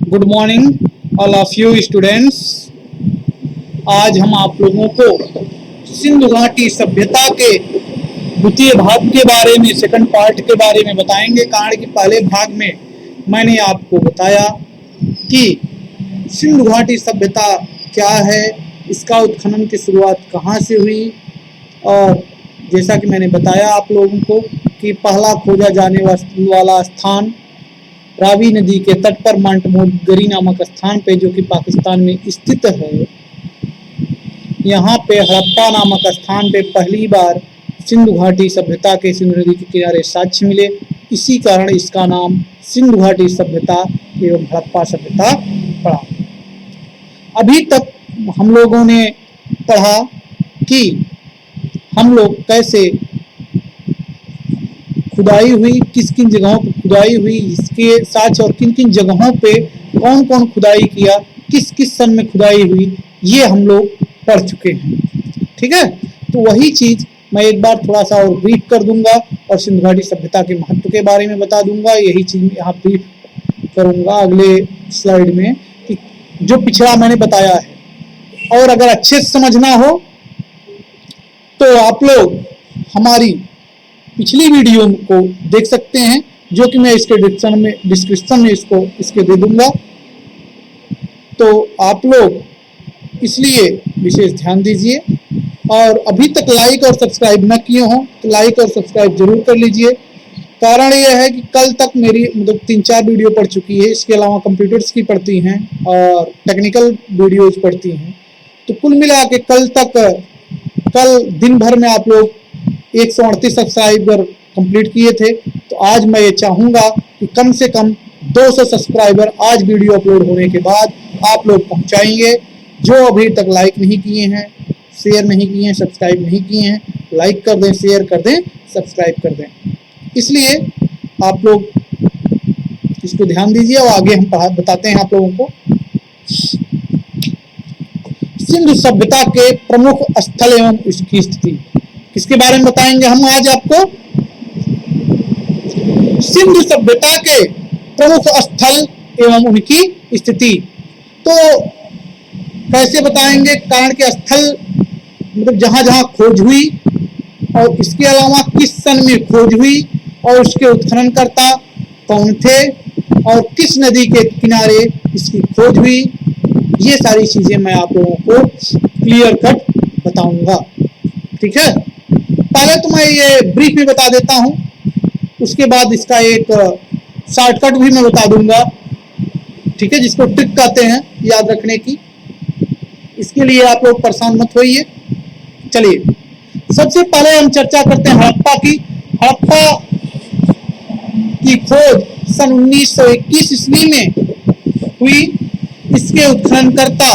Good morning all of you students. आज हम आप लोगों को सिंधु घाटी सभ्यता के द्वितीय भाग के बारे में, सेकंड पार्ट के बारे में बताएंगे। कारण कि पहले भाग में मैंने आपको बताया कि सिंधु घाटी सभ्यता क्या है, इसका उत्खनन की शुरुआत कहाँ से हुई, और जैसा कि मैंने बताया आप लोगों को कि पहला खोजा जाने वाला स्थान रावी नदी के तट पर माउंट मोंटगोमरी नामक स्थान पे, जो कि पाकिस्तान में स्थित है। यहाँ पे हड़प्पा नामक स्थान पे पहली बार सिंधु घाटी सभ्यता के सिंधु नदी के किनारे साक्ष्य मिले। इसी कारण इसका नाम सिंधु घाटी सभ्यता एवं हड़प्पा सभ्यता पड़ा। अभी तक हम लोगों ने पढ़ा कि हम लोग कैसे खुदाई हुई, किस किन जगहों पर खुदाई हुई, इसके साथ और किन किन जगहों पे कौन कौन खुदाई किया, किस किस सन में खुदाई हुई, ये हम लोग पढ़ चुके हैं। ठीक है, तो वही चीज मैं एक बार थोड़ा सा और ब्रीफ कर दूंगा और सिंधु घाटी सभ्यता के महत्व के बारे में बता दूंगा। यही चीज यहाँ ब्रीफ करूंगा अगले स्लाइड में कि जो पिछड़ा मैंने बताया है। और अगर अच्छे से समझना हो तो आप लोग हमारी पिछली वीडियो को देख सकते हैं, जो कि मैं इसके डिस्क्रिप्शन में इसके दे दूंगा। तो आप लोग इसलिए विशेष ध्यान दीजिए, और अभी तक लाइक और सब्सक्राइब न किए हों तो लाइक और सब्सक्राइब जरूर कर लीजिए। कारण यह है कि कल तक मेरी मतलब 3-4 वीडियो पढ़ चुकी है, इसके अलावा कंप्यूटर्स की पढ़ती हैं और टेक्निकल वीडियोज पढ़ती हैं। तो कुल मिला के कल दिन भर में आप लोग 138 सब्सक्राइबर कंप्लीट किए थे। तो आज मैं ये चाहूँगा कि कम से कम 200 सब्सक्राइबर आज वीडियो अपलोड होने के बाद आप लोग पहुँचाएंगे। जो अभी तक लाइक नहीं किए हैं, शेयर नहीं किए हैं, सब्सक्राइब नहीं किए हैं, लाइक कर दें, शेयर कर दें, सब्सक्राइब कर दें। इसलिए आप लोग इसको ध्यान दीजिए और आगे हम बताते हैं आप लोगों को। सिंधु सभ्यता के प्रमुख स्थल एवं इसकी स्थिति, किसके बारे में बताएंगे हम आज आपको? सिंधु सभ्यता के प्रमुख स्थल एवं उनकी स्थिति। तो कैसे बताएंगे? कारण के स्थल मतलब जहां जहां खोज हुई, और इसके अलावा किस सन में खोज हुई, और उसके उत्खननकर्ता कौन थे, और किस नदी के किनारे इसकी खोज हुई, ये सारी चीजें मैं आप लोगों को क्लियर कट बताऊंगा। ठीक है, पहले तो मैं ये ब्रीफ में बता देता हूं, उसके बाद इसका एक शॉर्टकट भी मैं बता दूंगा। ठीक है, जिसको ट्रिक कहते हैं याद रखने की। इसके लिए आप लोग परेशान मत होइए। चलिए, सबसे पहले हम चर्चा करते हैं हड़प्पा की। हड़प्पा की खोज सन 1921 ईस्वी में हुई। इसके उत्खननकर्ता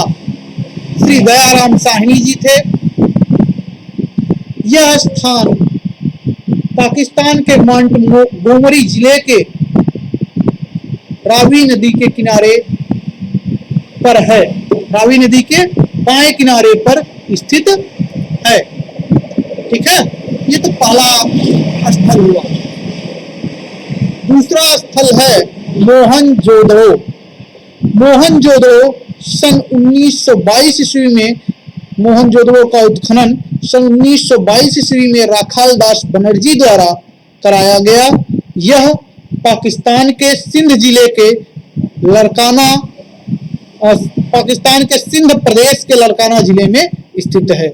श्री दयाराम साहनी जी थे। यह स्थान पाकिस्तान के माउंट मोंटगोमरी जिले के रावी नदी के किनारे पर है। रावी नदी के बाएं किनारे पर स्थित है। ठीक है, ये तो पहला स्थल हुआ। दूसरा स्थल है मोहनजोदड़ो। मोहनजोदड़ो सन 1922 ईस्वी में मोहनजोदड़ो का उत्खनन सन 1922 ईस्वी में राखाल दास बनर्जी द्वारा कराया गया। यह पाकिस्तान के सिंध जिले के लड़काना और पाकिस्तान के सिंध प्रदेश के लड़काना जिले में स्थित है।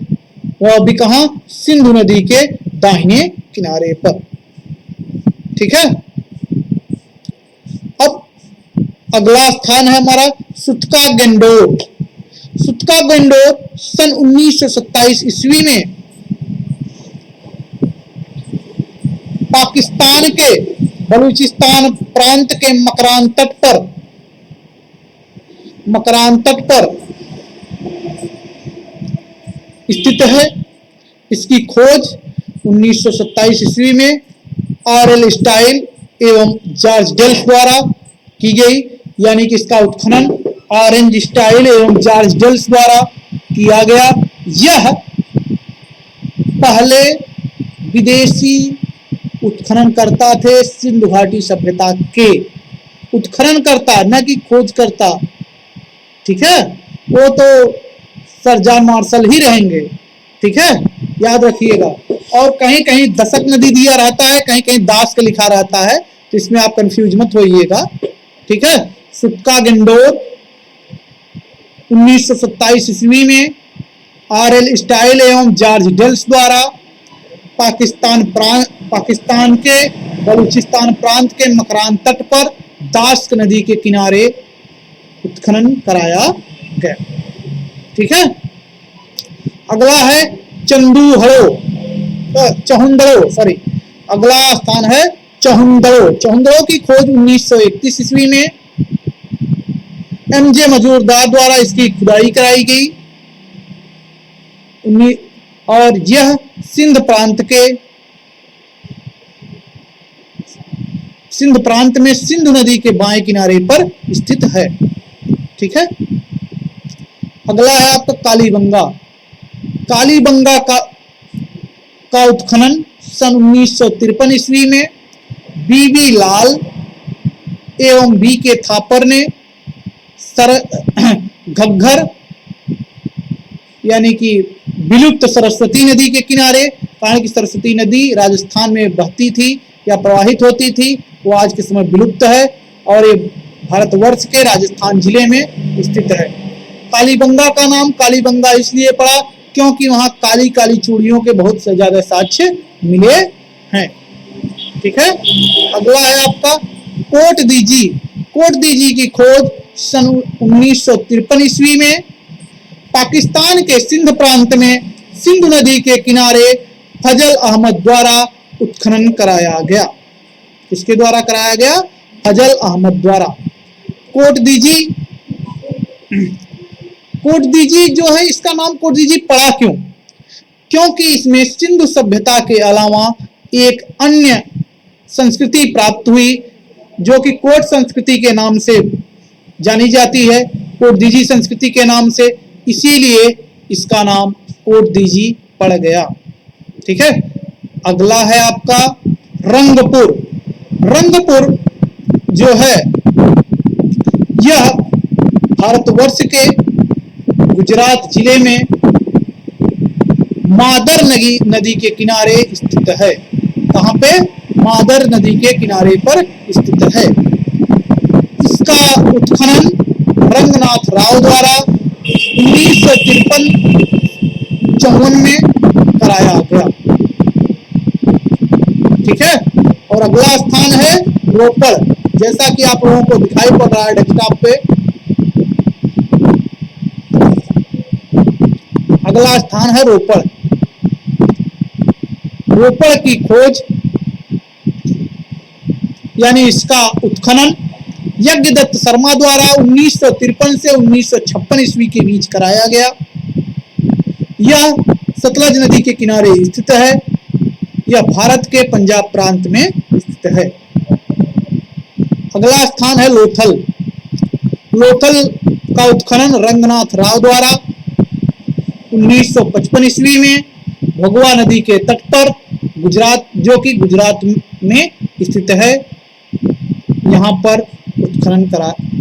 वह भी कहाँ? सिंधु नदी के दाहिने किनारे पर। ठीक है, अब अगला स्थान है हमारा सुतका गंडोर। सुतका गंडोर सन 1927 ईस्वी में पाकिस्तान के बलूचिस्तान प्रांत के मकरान तट पर स्थित है। इसकी खोज 1927 ईस्वी में आर.एल. स्टाइल एवं जॉर्ज डेल्फ द्वारा की गई। यानी कि इसका उत्खनन आर.एन. स्टाइल एवं जॉर्ज डेल्फ द्वारा किया गया। यह पहले विदेशी उत्खननकर्ता थे सिंधु घाटी सभ्यता के। उत्खनन करता, न कि खोज करता। ठीक है, वो तो सर जॉन मार्शल ही रहेंगे। ठीक है, याद रखिएगा। और कहीं कहीं दशक नदी दिया रहता है, कहीं कहीं दास का लिखा रहता है, तो इसमें आप कंफ्यूज मत होइएगा। ठीक है, सुक्का गेंडोर 1927 ईस्वी में आर.एल. स्टाइल एवं जॉर्ज डेल्स द्वारा पाकिस्तान के बलूचिस्तान प्रांत के मकरान तट पर दाश्क नदी के किनारे उत्खनन कराया गया। ठीक है, अगला है चहुंदड़ो, सॉरी, अगला स्थान है चहुंदड़ो की खोज 1931 ईस्वी में एम.जे. मजूमदार द्वारा इसकी खुदाई कराई गई। और यह सिंध प्रांत में सिंधु नदी के बाएं किनारे पर स्थित है। ठीक है, अगला है आपका कालीबंगा का उत्खनन सन 1953 ईस्वी में बीबी लाल एवं बी के थापर ने घग्घर यानी कि विलुप्त सरस्वती नदी के किनारे, कारण कि सरस्वती नदी राजस्थान में बहती थी या प्रवाहित होती थी, वो आज के समय विलुप्त है और ये भारतवर्ष के राजस्थान जिले में स्थित है। कालीबंगा का नाम कालीबंगा इसलिए पड़ा क्योंकि वहां काली काली चूड़ियों के बहुत से ज्यादा साक्ष्य मिले हैं। ठीक है, अगला है आपका कोट दीजी की खोज सन 1953 ईस्वी में पाकिस्तान के सिंध प्रांत में सिंधु नदी के किनारे फजल अहमद द्वारा उत्खनन कराया गया। किसके द्वारा कराया गया? फजल अहमद द्वारा। कोट दीजी जो है, इसका नाम कोट दीजी पड़ा क्यों? क्योंकि इसमें सिंधु सभ्यता के अलावा एक अन्य संस्कृति प्राप्त हुई जो कि कोट संस्कृति के नाम से जानी जाती है, कोट दीजी संस्कृति के नाम से, इसीलिए इसका नाम कोट दीजी पड़ गया। ठीक है, अगला है आपका रंगपुर जो है यह भारतवर्ष के गुजरात जिले में मादर नदी के किनारे स्थित है। कहां पे? मादर नदी के किनारे पर स्थित है। इसका उत्खनन रंगनाथ राव द्वारा 1953-54 में कराया गया। ठीक है, और अगला स्थान है रोपड़, जैसा कि आप लोगों को दिखाई पड़ रहा है डेस्कटॉप पे। अगला स्थान है रोपड़ की खोज यानी इसका उत्खनन यज्ञदत्त शर्मा द्वारा 1953 से 1956 ईस्वी के बीच कराया गया। यह सतलज नदी के किनारे स्थित है। यह भारत के पंजाब प्रांत में स्थित है। अगला स्थान है लोथल का उत्खनन रंगनाथ राव द्वारा 1955 ईस्वी में भगवा नदी के तट पर गुजरात, जो कि गुजरात में स्थित है, यहाँ पर उत्खनन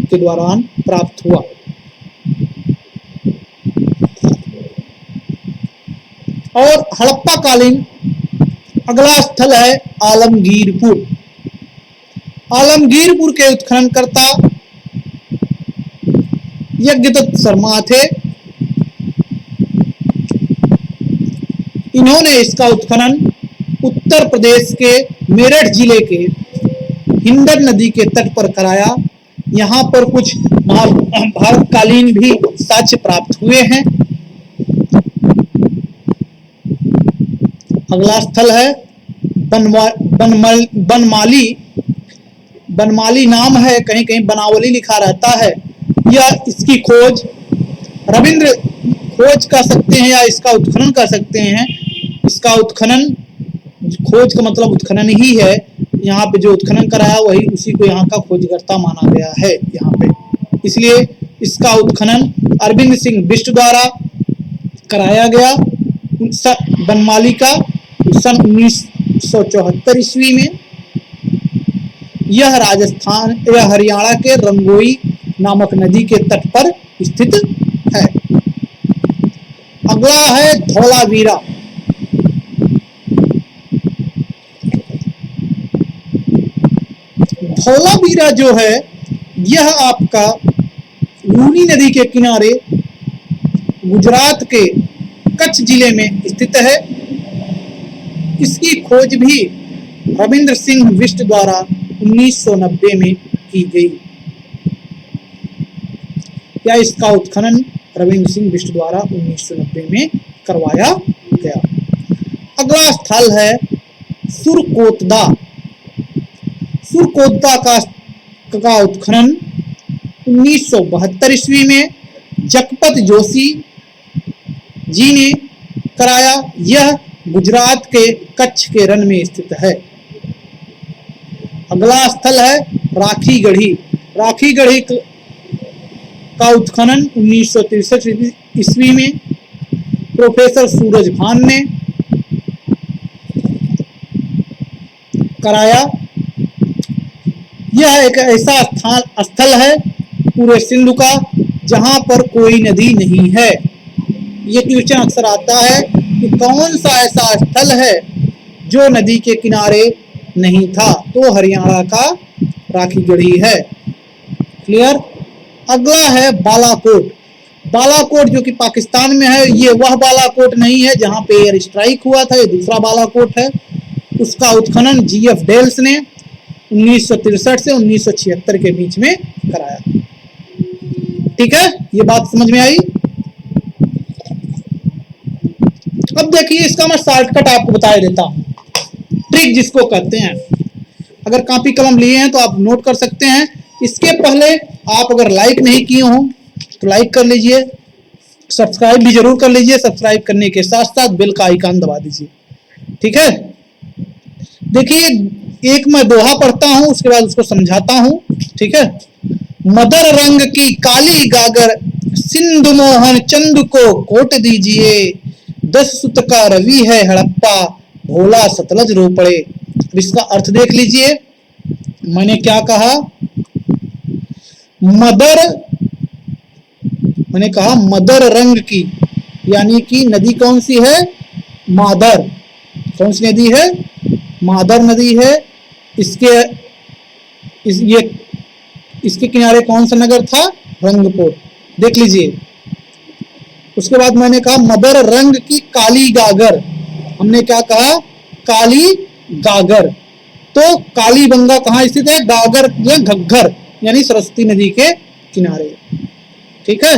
के दौरान प्राप्त हुआ। और हड़प्पा कालीन अगला स्थल है आलमगीरपुर के उत्खननकर्ता यज्ञदत्त शर्मा थे। इन्होंने इसका उत्खनन उत्तर प्रदेश के मेरठ जिले के हिंडन नदी के तट पर कराया। यहाँ पर कुछ भारतकालीन भी साक्ष्य प्राप्त हुए हैं। अगला स्थल है बनमाली नाम है, कहीं कहीं बनावली लिखा रहता है। यह इसकी खोज रविंद्र खोज कर सकते हैं या इसका उत्खनन कर सकते हैं। इसका उत्खनन, खोज का मतलब उत्खनन ही है। यहाँ पे जो उत्खनन कराया वही उसी को यहाँ का खोजकर्ता माना गया है यहाँ पे, इसलिए इसका उत्खनन अरविंद सिंह बिष्ट द्वारा कराया गया बनमाली का सन 1974 ईस्वी में। यह राजस्थान या हरियाणा के रंगोई नामक नदी के तट पर स्थित है। अगला है धौलावीरा। धौलावीरा जो है यह आपका लूनी नदी के किनारे गुजरात के कच्छ जिले में स्थित है। इसकी खोज भी रविंद्र सिंह बिष्ट द्वारा 1990 में की गई, या इसका उत्खनन रविंद्र सिंह बिष्ट द्वारा 1990 में करवाया गया। अगला स्थल है सुरकोतदा। सुरकोतदा का उत्खनन 1972 ईस्वी में जगपत जोशी जी ने कराया। यह गुजरात के कच्छ के रण में स्थित है। अगला स्थल है राखीगढ़ी। राखीगढ़ी का उत्खनन 1963 ईस्वी में प्रोफेसर सूरज भान ने कराया। यह एक ऐसा स्थल है पूरे सिंधु का जहां पर कोई नदी नहीं है। ये क्वेश्चन अक्सर आता है कि कौन सा ऐसा स्थल है जो नदी के किनारे नहीं था, तो हरियाणा का राखीगढ़ी है। क्लियर। अगला है बालाकोट। बालाकोट जो कि पाकिस्तान में है, ये वह बालाकोट नहीं है जहां पे एयर स्ट्राइक हुआ था, ये दूसरा बालाकोट है। उसका उत्खनन जीएफ डेल्स ने 1963 से 1976 के बीच में कराया। ठीक है, ये बात समझ में आई। अब देखिए इसका मैं शॉर्टकट आपको बता देता हूं, ट्रिक जिसको कहते हैं। अगर कॉपी कलम लिए हैं तो आप नोट कर सकते हैं। इसके पहले आप अगर लाइक नहीं किए हो तो लाइक कर लीजिए, सब्सक्राइब भी जरूर कर लीजिए। सब्सक्राइब करने के साथ साथ बेल का आइकन दबा दीजिए। ठीक है, देखिए एक मैं दोहा पढ़ता हूं, उसके बाद उसको समझाता हूं। ठीक है। मदर रंग की काली गागर सिंधु मोहन चंद को कोट दीजिए, 10 सुत का रवि है हड़प्पा, भोला सतलज रो पड़े। इसका अर्थ देख लीजिए, मैंने क्या कहा, मैंने कहा मदर रंग की, यानी कि नदी कौन सी है, मादर। कौन सी नदी है, मादर नदी है। इसके किनारे कौन सा नगर था, रंगपुर। देख लीजिए। उसके बाद मैंने कहा मदर रंग की काली गागर, हमने क्या कहा, काली गागर। तो काली गंगा कहाँ स्थित है, गागर या घग्घर यानी सरस्वती नदी के किनारे। ठीक है।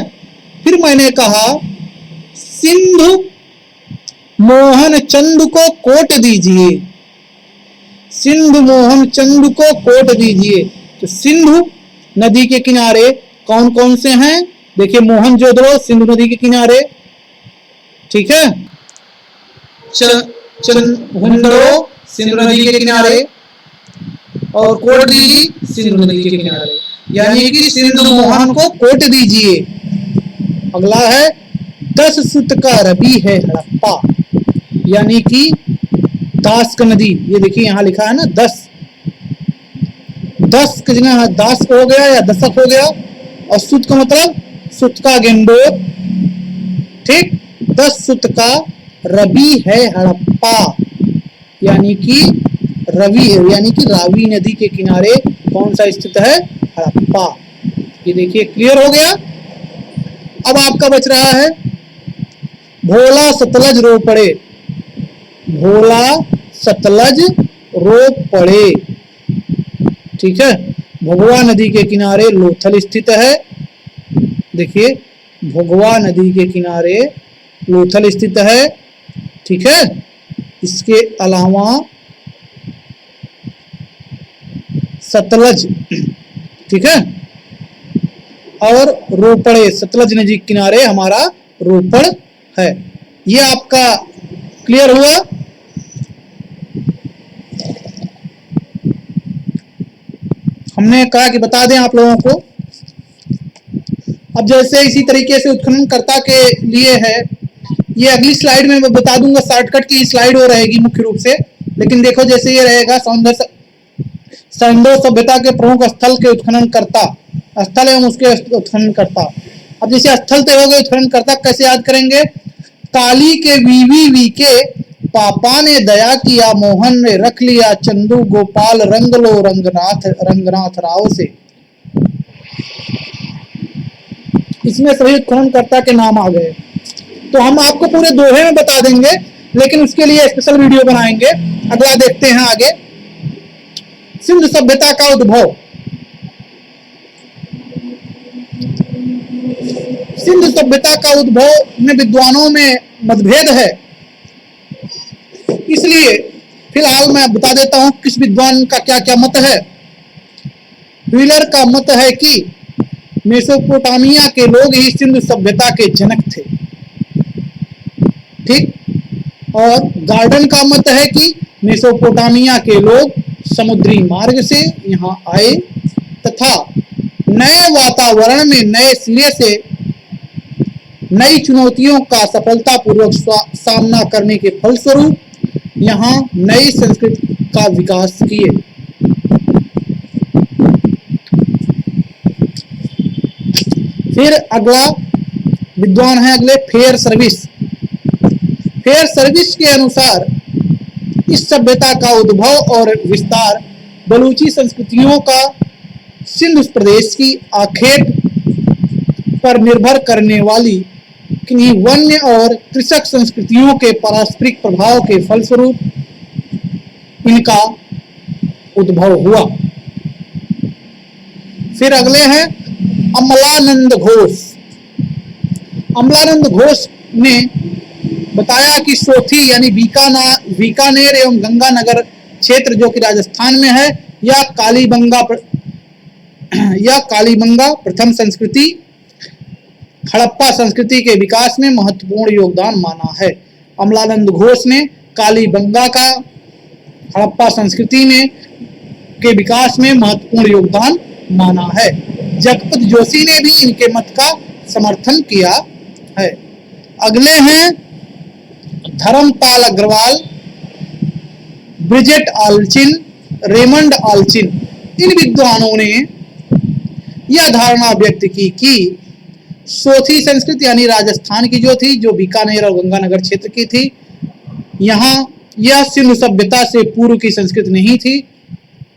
फिर मैंने कहा सिंधु मोहन चंद को कोट दीजिए, सिंधु मोहन चंद को कोट दीजिए। तो सिंधु नदी के किनारे कौन कौन से हैं, देखिए मोहनजोदड़ो सिंधु नदी के किनारे। ठीक है, मोहनजोदड़ो सिंधु नदी के किनारे और कोट दीजिए सिंधु नदी के किनारे, यानी कि सिंधु मोहन को कोट दीजिए। अगला है 10 सुत का रवि है हड़प्पा, यानी कि दास का नदी। ये देखिए यहां लिखा है ना 10 की जगह दास हो गया या दशक हो गया, और सुत का मतलब सुत का गेंडोर। ठीक, 10 सुत का रवि है हड़प्पा, यानी कि रवि यानी कि रावी नदी के किनारे कौन सा स्थित है, हड़प्पा। ये देखिए क्लियर हो गया। अब आपका बच रहा है भोला सतलज रो पड़े, भोला सतलज रो पड़े। ठीक है, भोगवा नदी के किनारे लोथल स्थित है। देखिए भोगवा नदी के किनारे लोथल स्थित है। ठीक है, इसके अलावा सतलज, ठीक है, और रोपड़े, सतलज नदी के किनारे हमारा रोपड़ है। ये आपका क्लियर हुआ। हमने कहा कि बता दें आप लोगों को। अब जैसे इसी तरीके से उत्खननकर्ता के लिए है, ये अगली स्लाइड में मैं बता दूंगा, शॉर्टकट की स्लाइड हो रहेगी मुख्य रूप से। लेकिन देखो जैसे ये रहेगा सिंधु सभ्यता के प्रमुख स्थल के उत्खनन करता, स्थल एवं उसके उत्खनन करता। अब जैसे स्थल तो हो गए, उत्खनन करता कैसे याद करेंगे? काली के वीवी के पापा ने दया किया, मोहन ने रख लिया, चंदू गोपाल रंग लो रंगनाथ राव से। इसमें सभी उत्खननकर्ता के नाम आ गए। तो हम आपको पूरे दोहे में बता देंगे, लेकिन उसके लिए स्पेशल वीडियो बनाएंगे। अगला देखते हैं आगे, सिंधु सभ्यता का उद्भव। सिंधु सभ्यता का उद्भव में विद्वानों में मतभेद है, इसलिए फिलहाल मैं बता देता हूं किस विद्वान का क्या क्या मत है। व्हीलर का मत है कि मेसोपोटामिया के लोग ही सिंधु सभ्यता के जनक थे, ठीक। और गार्डन का मत है कि मेसोपोटामिया के लोग समुद्री मार्ग से यहाँ आए तथा नए वातावरण में नए सिरे से नई चुनौतियों का सफलतापूर्वक सामना करने के फलस्वरूप यहाँ नई संस्कृति का विकास किए। फिर अगला विद्वान है अगले फेयर सर्विस। फेयर सर्विस के अनुसार इस सभ्यता का उद्भव और विस्तार बलूची संस्कृतियों का सिंधु प्रदेश की आखेट पर निर्भर करने वाली किन्हीं वन्य और कृषक संस्कृतियों के पारस्परिक प्रभाव के फलस्वरूप इनका उद्भव हुआ। फिर अगले हैं अमलानंद घोष। अमलानंद घोष ने बताया कि सोथी यानी बीकानेर एवं गंगानगर क्षेत्र जो कि राजस्थान में है, यह कालीबंगा प्रथम संस्कृति हड़प्पा संस्कृति के विकास में महत्वपूर्ण योगदान माना है। अमलानंद घोष ने कालीबंगा का हड़प्पा संस्कृति में के विकास में महत्वपूर्ण योगदान माना है। जगपत जोशी ने भी इनके मत का समर्थन किया है। अगले हैं धर्मपाल अग्रवाल, ब्रिजेट आल्चिन, रेमंड आल्चिन। इन विद्वानों ने यह धारणा व्यक्त की कि सोथी संस्कृति यानी राजस्थान की जो थी, जो बीकानेर और गंगानगर क्षेत्र की थी, यहाँ यह सिंधु सभ्यता से पूर्व की संस्कृति नहीं थी,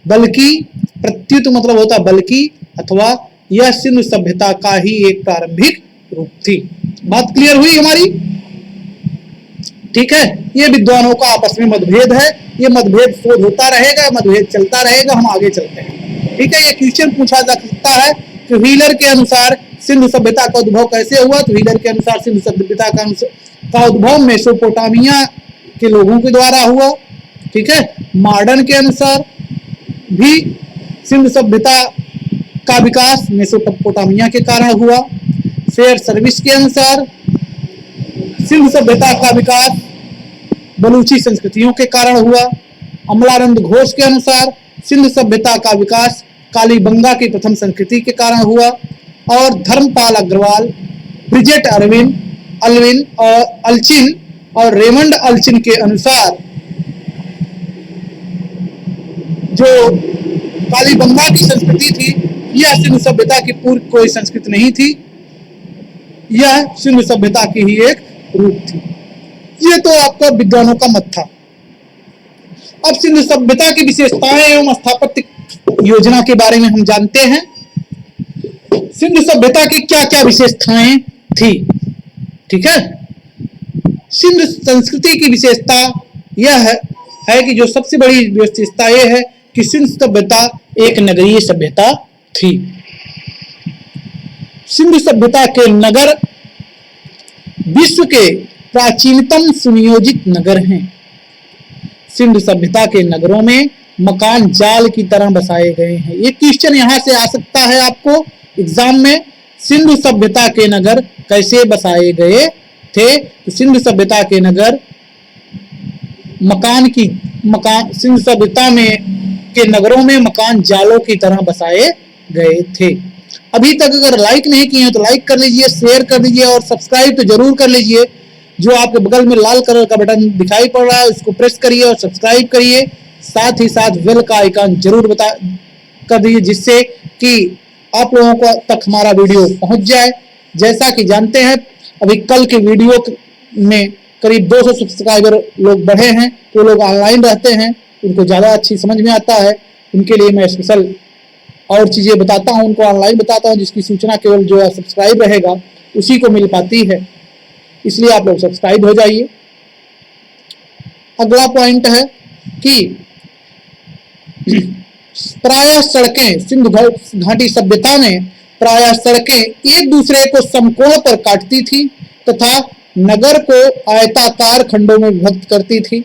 बल्कि प्रत्युत मतलब होता बल्कि अथवा यह सिंधु सभ्यता का ही एक प्रारंभिक रूप थी। बात क्लियर हुई हमारी? ठीक है, ये विद्वानों का आपस में मतभेद है, ये मतभेद शोध होता रहेगा, मतभेद चलता रहेगा, हम आगे चलते हैं। ठीक है, ये क्वेश्चन पूछा जा सकता है कि व्हीलर के अनुसार सिंधु सभ्यता का उद्भव कैसे हुआ? तो व्हीलर के अनुसार सिंधु सभ्यता का उद्भव मेसोपोटामिया के लोगों के द्वारा हुआ। ठीक है, मॉडर्न के अनुसार भी सिंधु सभ्यता का विकास मेसोपोटामिया के कारण हुआ। फेयर सर्विस के अनुसार सिंधु सभ्यता का विकास बलूची संस्कृतियों के कारण हुआ। अमलानंद घोष के अनुसार सिंधु सभ्यता का विकास कालीबंगा की प्रथम संस्कृति के कारण हुआ। और धर्मपाल अग्रवाल, ब्रिजेट अल्विन और अल्चिन और रेमंड अल्चिन के अनुसार जो कालीबंगा की संस्कृति थी, यह सिंधु सभ्यता की पूर्व कोई संस्कृति नहीं थी, यह सिंधु सभ्यता की ही एक रूप थी। ये तो आपका विद्वानों का मत था। अब सिंधु सभ्यता की विशेषताएं एवं स्थापत्य योजना के बारे में हम जानते हैं। सिंधु सभ्यता की क्या क्या विशेषताएं थी? ठीक है, सिंधु संस्कृति की विशेषता यह है कि जो सबसे बड़ी विशेषता यह है कि सिंधु सभ्यता एक नगरीय सभ्यता थी। सिंधु सभ्यता के नगर विश्व के प्राचीनतम सुनियोजित नगर हैं। सिंधु सभ्यता के नगरों में मकान जाल की तरह बसाए गए हैं। ये क्वेश्चन यहां से आ सकता है आपको एग्जाम में। सिंधु सभ्यता के नगर कैसे बसाए गए थे? तो सिंधु सभ्यता के नगर सिंधु सभ्यता के नगरों में मकान जालों की तरह बसाए गए थे। अभी तक अगर लाइक नहीं किए हैं तो लाइक कर लीजिए, शेयर कर दीजिए और सब्सक्राइब तो जरूर कर लीजिए। जो आपके बगल में लाल कलर का बटन दिखाई पड़ रहा है उसको प्रेस करिए और सब्सक्राइब करिए। साथ ही साथ बेल का आइकन जरूर कर दीजिए, जिससे कि आप लोगों को तक हमारा वीडियो पहुंच जाए। जैसा कि जानते हैं अभी कल के वीडियो में करीब 200 सब्सक्राइबर लोग बढ़े हैं, तो लोग ऑनलाइन रहते हैं, उनको ज़्यादा अच्छी समझ में आता है। उनके लिए मैं स्पेशल और चीज़ें बताता हूँ, उनको ऑनलाइन बताता हूँ, जिसकी सूचना केवल जो सब्सक्राइब रहेगा उसी को मिल पाती है। इसलिए आप लोग सब्सक्राइब हो जाइए। अगला पॉइंट है कि प्रायः सड़कें, सिंधु घाटी सभ्यता में प्रायः सड़कें एक दूसरे को समकोण पर काटती थी तथा नगर को आयताकार खंडों में विभक्त करती थी।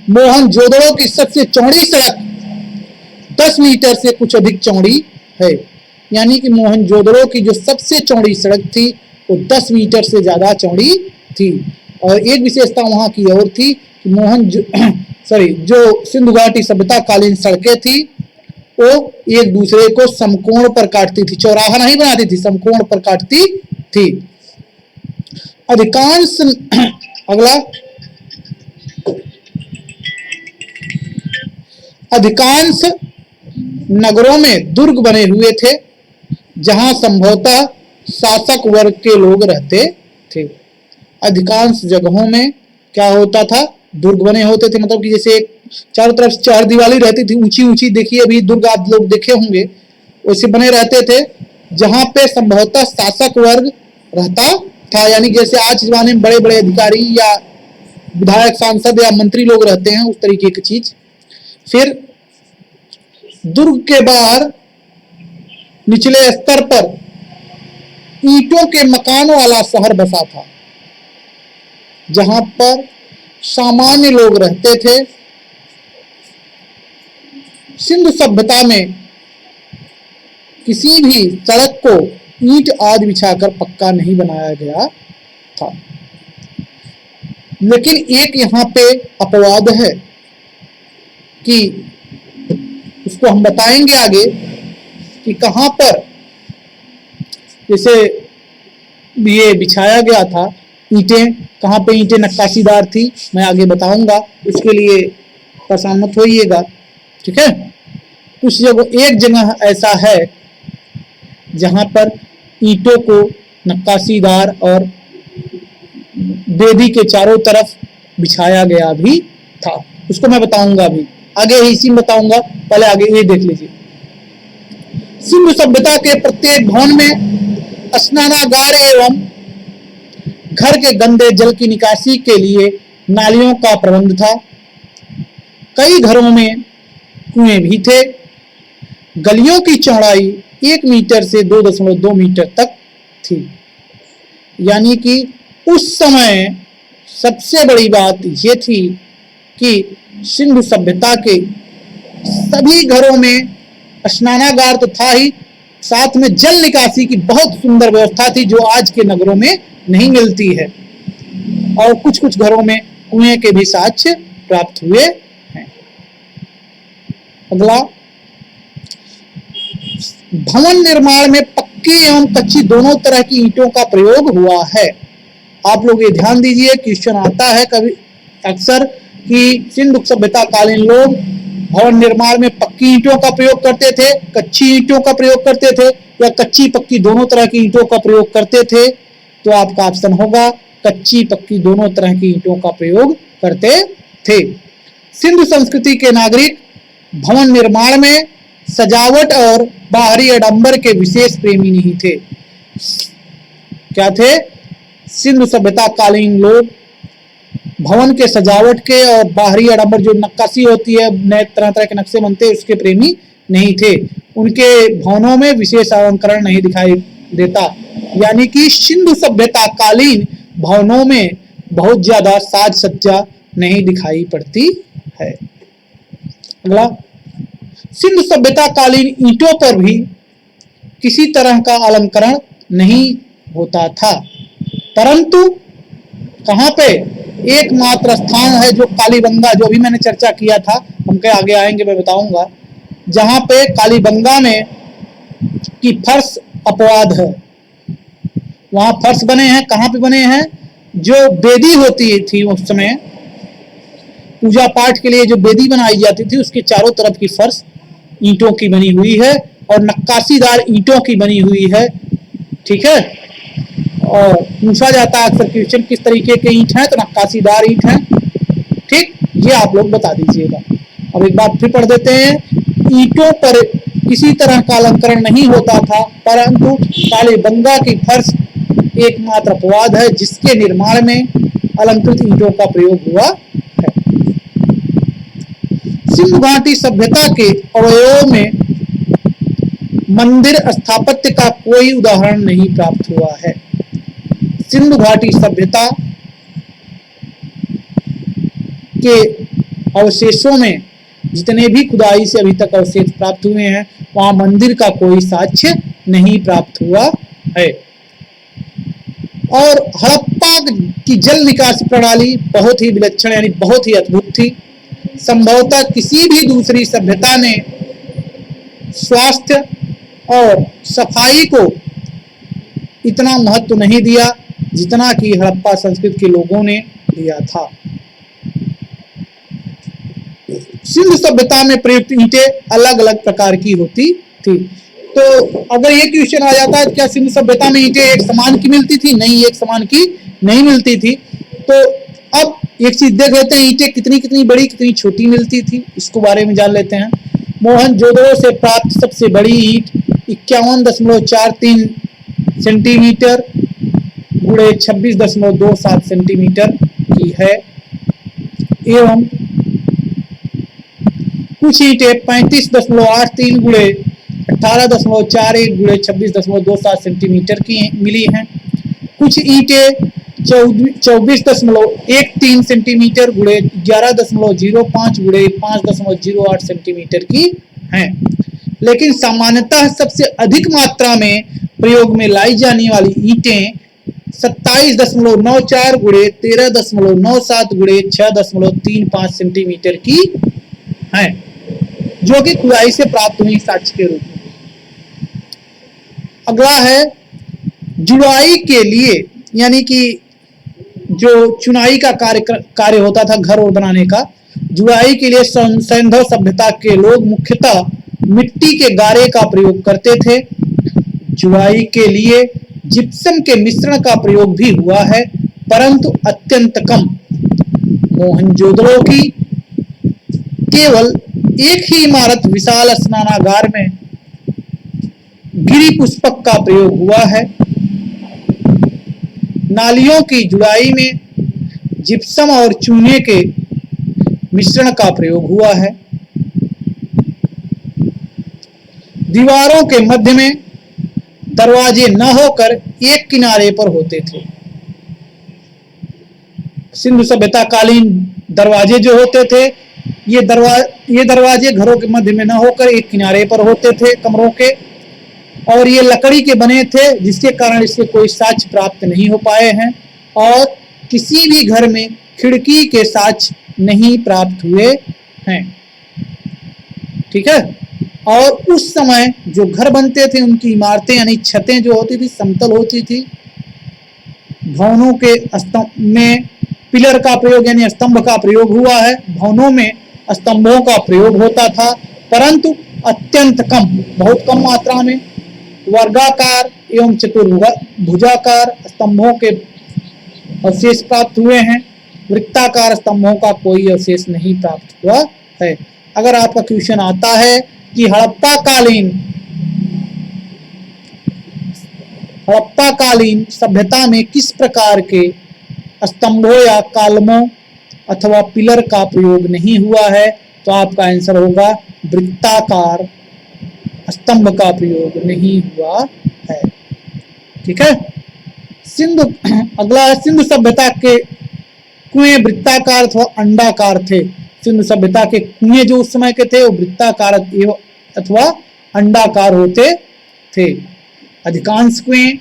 मोहनजोदड़ो की सबसे चौड़ी सड़क 10 मीटर से कुछ अधिक चौड़ी है, यानी कि मोहनजोदड़ो की जो सबसे चौड़ी सड़क थी वो 10 मीटर से ज्यादा चौड़ी थी। और एक विशेषता वहां की और थी कि जो सिंधु घाटी सभ्यता कालीन सड़कें थी वो एक दूसरे को समकोण पर काटती थी, चौराहा नहीं बनाती थी, समकोण पर काटती थी। अधिकांश अगला अधिकांश नगरों में दुर्ग बने हुए थे जहां संभवतः शासक वर्ग के लोग रहते थे। अधिकांश जगहों में क्या होता था, दुर्ग बने होते थे, मतलब कि जैसे चारों तरफ चार दीवारी रहती थी, ऊंची ऊंची, देखिए अभी दुर्ग आप लोग देखे होंगे, वैसे बने रहते थे जहां पे संभवतः शासक वर्ग रहता था। यानी जैसे आज जमाने में बड़े बड़े अधिकारी या विधायक, सांसद या मंत्री लोग रहते हैं, उस तरीके की चीज। फिर दुर्ग के बाहर निचले स्तर पर ईंटों के मकान वाला शहर बसा था जहां पर सामान्य लोग रहते थे। सिंधु सभ्यता में किसी भी सड़क को ईंट आदि बिछाकर पक्का नहीं बनाया गया था। लेकिन एक यहाँ पे अपवाद है कि उसको हम बताएंगे आगे कि कहां पर जैसे ये बिछाया गया था ईंटें, कहां पे ईंटें नक्काशीदार थी, मैं आगे बताऊंगा, उसके लिए परेशान मत होइएगा, ठीक है। कुछ जगह, एक जगह ऐसा है जहां पर ईंटों को नक्काशीदार और वेदी के चारों तरफ बिछाया गया भी था, उसको मैं बताऊंगा अभी आगे ही, इसी में बताऊंगा, पहले आगे ये देख लीजिए। सिंधु सभ्यता के प्रत्येक भवन में स्नानागार एवं घर के गंदे जल की निकासी के लिए नालियों का प्रबंध था। कई घरों में कुएं भी थे। गलियों की चौड़ाई 1 मीटर से 2.2 मीटर तक थी। यानी कि उस समय सबसे बड़ी बात ये थी कि सिंधु सभ्यता के सभी घरों में स्नानागार तो था ही, साथ में जल निकासी की बहुत सुंदर व्यवस्था थी जो आज के नगरों में नहीं मिलती है। और कुछ कुछ घरों में कुएं के भी साक्ष्य प्राप्त हुए हैं। अगला, भवन निर्माण में पक्की एवं कच्ची दोनों तरह की ईंटों का प्रयोग हुआ है। आप लोग ये ध्यान दीजिए, क्वेश्चन आता है कभी अक्सर कि सिंधु सभ्यता कालीन लोग भवन निर्माण में पक्की ईंटों का प्रयोग करते थे, कच्ची ईंटों का प्रयोग करते थे, या कच्ची पक्की दोनों तरह की ईंटों का प्रयोग करते थे। तो आपका ऑप्शन होगा कच्ची पक्की दोनों तरह की ईंटों का प्रयोग करते थे। सिंधु संस्कृति के नागरिक भवन निर्माण में सजावट और बाहरी आडंबर के विशेष प्रेमी नहीं थे। क्या थे? सिंधु सभ्यता कालीन लोग भवन के सजावट के और बाहरी आडंबर, जो नक्काशी होती है, नए तरह तरह के नक्शे बनते हैं, उसके प्रेमी नहीं थे। उनके भवनों में विशेष अलंकरण नहीं दिखाई देता। यानी कि सिंधु सभ्यता कालीन भवनों में बहुत ज्यादा साज सज्जा नहीं दिखाई पड़ती है। अगला, सिंधु सभ्यता कालीन ईंटों पर भी किसी तरह का अलंकरण नहीं होता था, परंतु कहां पे एकमात्र स्थान है जो कालीबंगा, जो भी मैंने चर्चा किया था, हम के आगे आएंगे मैं बताऊंगा, जहां पे कालीबंगा में की फर्श अपवाद है। वहां फर्श बने हैं, कहां पे बने हैं? जो बेदी होती थी उस समय, पूजा पाठ के लिए जो बेदी बनाई जाती थी, उसके चारों तरफ की फर्श ईंटों की बनी हुई है और नक्काशीदार ईंटों की बनी हुई है। ठीक है, और पूछा जाता है अक्सर क्वेश्चन किस तरीके के ईंट हैं, तो नक्काशीदार ईंट हैं। ठीक, ये आप लोग बता दीजिएगा। अब एक बात फिर पढ़ देते हैं। ईंटों पर किसी तरह का अलंकरण नहीं होता था, परंतु कालीबंगा की फर्श एकमात्र अपवाद है जिसके निर्माण में अलंकृत ईंटों का प्रयोग हुआ है। सिंधु घाटी सभ्यता के अवयवों में मंदिर स्थापत्य का कोई उदाहरण नहीं प्राप्त हुआ है। सिंधु घाटी सभ्यता के अवशेषों में जितने भी खुदाई से अभी तक अवशेष प्राप्त हुए हैं, वहां मंदिर का कोई साक्ष्य नहीं प्राप्त हुआ है। और हड़प्पा की जल निकास प्रणाली बहुत ही विलक्षण यानी बहुत ही अद्भुत थी। संभवतः किसी भी दूसरी सभ्यता ने स्वास्थ्य और सफाई को इतना महत्व नहीं दिया जितना कि हड़प्पा संस्कृति के लोगों ने दिया था। सिंधु सभ्यता में प्रयुक्त ईंटें अलग अलग प्रकार की होती थी। तो अगर ये क्वेश्चन आ जाता है क्या सिंधु सभ्यता में ईंटें एक समान की मिलती थी? नहीं, एक समान की नहीं मिलती थी। तो अब एक चीज देख लेते हैं, ईंटें कितनी कितनी बड़ी कितनी छोटी मिलती थी, इसको बारे में जान लेते हैं। मोहनजोदड़ो से प्राप्त सबसे बड़ी ईंट 51.43 सेंटीमीटर गुणे 26.27 सेंटीमीटर की है, एवं कुछ ईंटें 35.83 गुणे 18.41 गुणे 26.27 सेंटीमीटर की मिली हैं। कुछ ईंटें 24.13 सेंटीमीटर गुणे 11.05 गुणे 5.08 सेंटीमीटर की हैं। लेकिन सामान्यतः सबसे अधिक मात्रा में प्रयोग में लाई जाने वाली ईंटें 27.94 गुणे 13.97 गुणे 6.35 सेंटीमीटर की हैं, जो कि खुदाई से प्राप्त हुई साक्ष्य के रूप में। अगला है जुड़ाई के लिए, यानी कि जो चुनाई का कार्य होता था घर और बनाने का, जुड़ाई के लिए सैंधव सभ्यता के लोग मुख्यतः मिट्टी के गारे का प्रयोग करते थे। जुड़ाई के लिए जिप्सम के मिश्रण का प्रयोग भी हुआ है, परंतु अत्यंत कम। मोहनजोदड़ो की केवल एक ही इमारत विशाल स्नानागार में गिरी पुष्पक का प्रयोग हुआ है। नालियों की जुड़ाई में जिप्सम और चूने के मिश्रण का प्रयोग हुआ है। दीवारों के मध्य में दरवाजे न होकर एक किनारे पर होते थे। सिंधु सभ्यता कालीन दरवाजे जो होते थे, ये दरवाजे घरों के मध्य में न होकर एक किनारे पर होते थे कमरों के, और ये लकड़ी के बने थे, जिसके कारण इसके कोई साक्ष्य प्राप्त नहीं हो पाए हैं। और किसी भी घर में खिड़की के साक्ष्य नहीं प्राप्त हुए हैं। ठीक है, और उस समय जो घर बनते थे उनकी इमारतें यानी छतें जो होती थी समतल होती थी। भवनों के स्तंभ में पिलर का प्रयोग यानी स्तंभ का प्रयोग हुआ है। भवनों में स्तंभों का प्रयोग होता था, परंतु अत्यंत कम, बहुत कम मात्रा में। वर्गाकार एवं चतुर्भुजाकार स्तंभों के अवशेष प्राप्त हुए हैं। वृत्ताकार स्तंभों का कोई अवशेष नहीं प्राप्त हुआ है। अगर आपका क्वेश्चन आता है कि हड़प्पा कालीन सभ्यता में किस प्रकार के स्तंभों या कालमों अथवा पिलर का प्रयोग नहीं हुआ है, तो आपका आंसर होगा वृत्ताकार स्तंभ का प्रयोग नहीं हुआ है। ठीक है, अगला सिंधु सभ्यता के कुएं वृत्ताकार अथवा अंडाकार थे। सिंधु सभ्यता के कुएं जो उस समय के थे वो वृत्ताकार अथवा अंडाकार होते थे। अधिकांश कुएं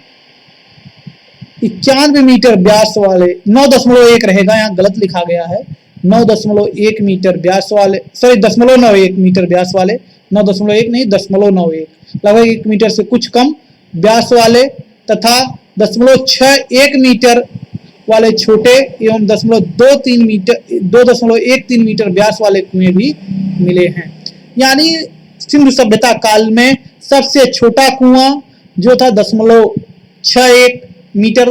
91 मीटर व्यास वाले 9.1 रहेगा, यहाँ गलत लिखा गया है, 9.1 मीटर व्यास वाले, सॉरी 0.91 मीटर व्यास वाले, 9.1 नहीं 0.91, लगभग 1 मीटर से कुछ कम व्यास वाले तथा 0.61 मीटर वाले छोटे एवं 2.13 मीटर व्यास वाले कुएं भी मिले हैं। यानी सिंधु सभ्यता काल में सबसे छोटा कुआं जो था 0.61 मीटर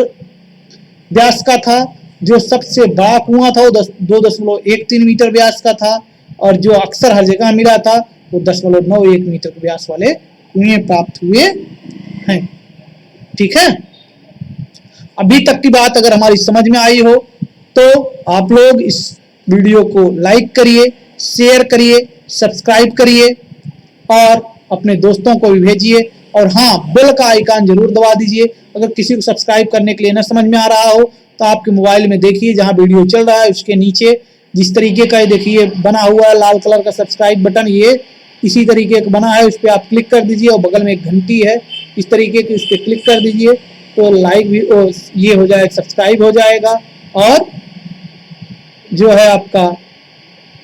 व्यास का था। जो सबसे बड़ा कुआं था वो 2.13 मीटर व्यास का था, और जो अक्सर हर जगह मिला था वो 0.91 मीटर व्यास वाले कुएं प्राप्त हुए हैं। ठीक है, अभी तक की बात अगर हमारी समझ में आई हो तो आप लोग इस वीडियो को लाइक करिए, शेयर करिए, सब्सक्राइब करिए और अपने दोस्तों को भी भेजिए। और हाँ, बेल का आइकन जरूर दबा दीजिए। अगर किसी को सब्सक्राइब करने के लिए न समझ में आ रहा हो तो आपके मोबाइल में देखिए, जहां वीडियो चल रहा है उसके नीचे जिस तरीके का देखिए बना हुआ है लाल कलर का सब्सक्राइब बटन, ये इसी तरीके का बना है, उस पर आप क्लिक कर दीजिए। और बगल में एक घंटी है इस तरीके की, उस पर क्लिक कर दीजिए तो लाइक भी ये हो जाएगा, सब्सक्राइब हो जाएगा। और जो है आपका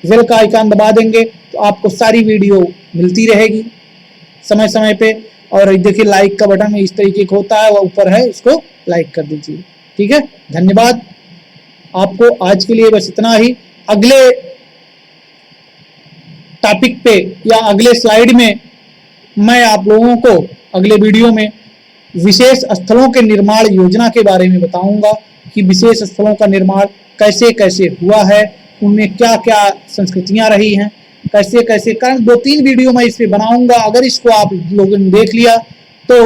बेल का आइकन दबा देंगे तो आपको सारी वीडियो मिलती रहेगी समय समय पे। और देखिए लाइक का बटन इस तरीके का होता है, वो ऊपर है, उसको लाइक कर दीजिए। ठीक है, धन्यवाद आपको। आज के लिए बस इतना ही। अगले टॉपिक पे या अगले स्लाइड में मैं आप लोगों को अगले वीडियो में विशेष स्थलों के निर्माण योजना के बारे में बताऊंगा कि विशेष स्थलों का निर्माण कैसे कैसे हुआ है, उनमें क्या क्या संस्कृतियां रही हैं, कैसे कैसे। कारण 2-3 वीडियो मैं इस पे बनाऊंगा। अगर इसको आप लोगों ने देख लिया तो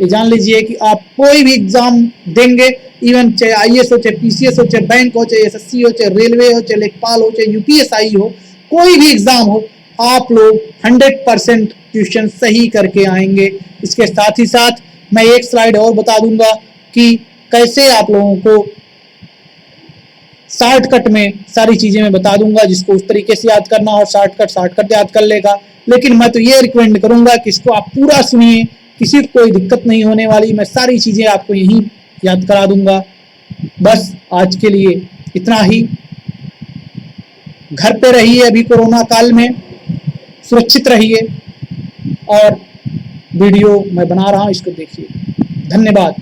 ये जान लीजिए कि आप कोई भी एग्जाम देंगे, इवन चाहे IAS हो, चाहे PCS हो, चाहे बैंक हो, चाहे SSC हो, चाहे रेलवे हो, चाहे लेखपाल हो, चाहे UPSI हो, कोई भी एग्जाम हो, आप लोग 100% क्वेश्चन सही करके आएंगे। इसके साथ ही साथ मैं एक स्लाइड और बता दूंगा कि कैसे आप लोगों को शॉर्टकट में सारी चीजें मैं बता दूंगा, जिसको उस तरीके से याद करना हो शॉर्टकट याद कर लेगा। लेकिन मैं तो ये रिकमेंड करूंगा कि इसको आप पूरा सुनिए, किसी को कोई दिक्कत नहीं होने वाली। मैं सारी चीजें आपको यहीं याद करा दूंगा। बस आज के लिए इतना ही। घर पे रहिए, अभी कोरोना काल में सुरक्षित रहिए, और वीडियो मैं बना रहा हूं, इसको देखिए। धन्यवाद।